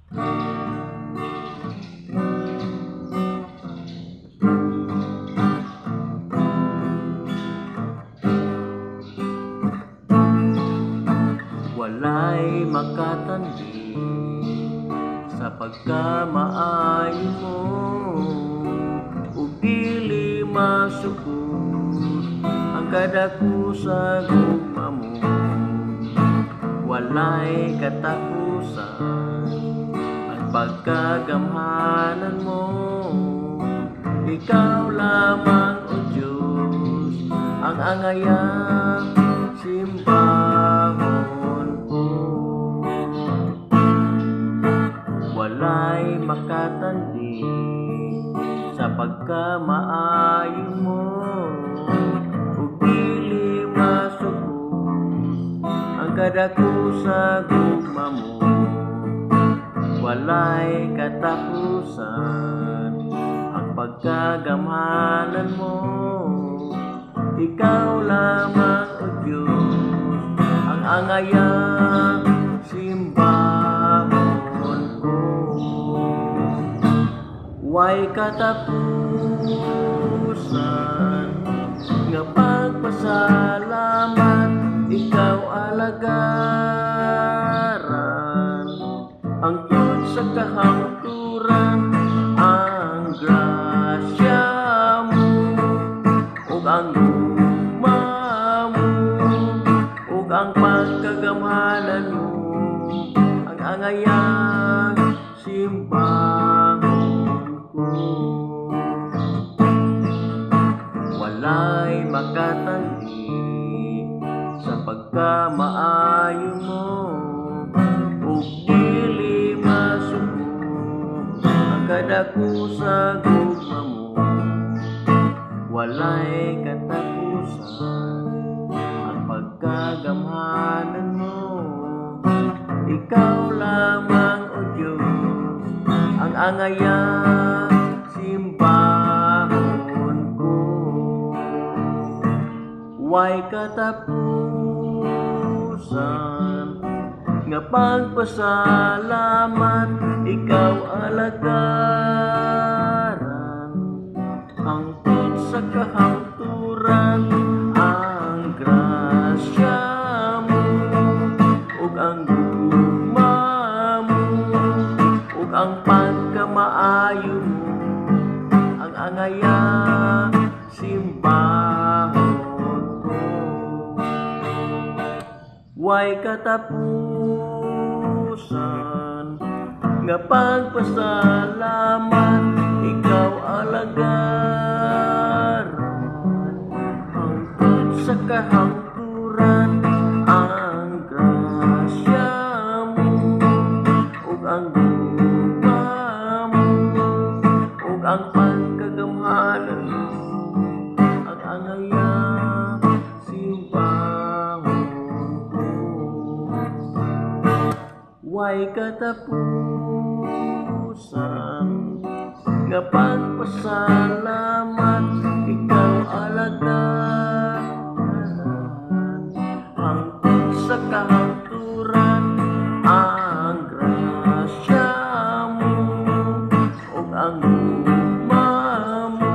Walay makatandi sa pagkamaayo mo, ug dili masugod ang kadako sa gugma mo. Walay katapusan ang pagkagamhanan mo, ikaw lamang o Diyos ang angayang simbahon ko. Walay makatandi sa pagkamaayo mo, ug dili masugod ang kadako sa gugma mo. Walay katapusan ang pagkagamhanan mo, ikaw lamang o Diyos ang angayang simbahon ko. Way katapusan nga pagpasalamat, ikaw alagaran ang tud sa kahangturan, ang grasya mo ug ang gugma mo ug ang pagkagamhanan mo, ang angayang simbahon ko. Walay makatandi sa pagkamaayo mo, ug dili masugod ang kadako sa gugma mo. Walay katapusan ang pagkagamhanan mo, ikaw lamang o Diyos ang angayang simbahon ko. Way katapusan nga pagpasalamat, ikaw alagaran ang tud sa kahangturan, ang grasya mo ug ang gugma mo ug ang pagkamaayo mo, ang angayang simbahon ko. Way katapusan nga pagpasalamat, ikaw alagaran ang tud sa kahangturan, ang grasya mo ug ang gugma mo ug ang pagkagamhanan mo, ang angayang simbahon ko. Way katapusan nga pagpasalamat, ikaw alagaran ang tud sa kahangturan, ang grasya mo ug ang gugma mo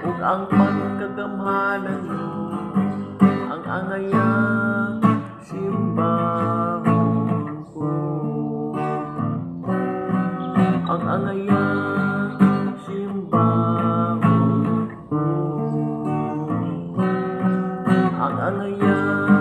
ug ang pagkagamhanan mo, ang angayang simbahon ko. Ang angayang simbahon ko, ang angayang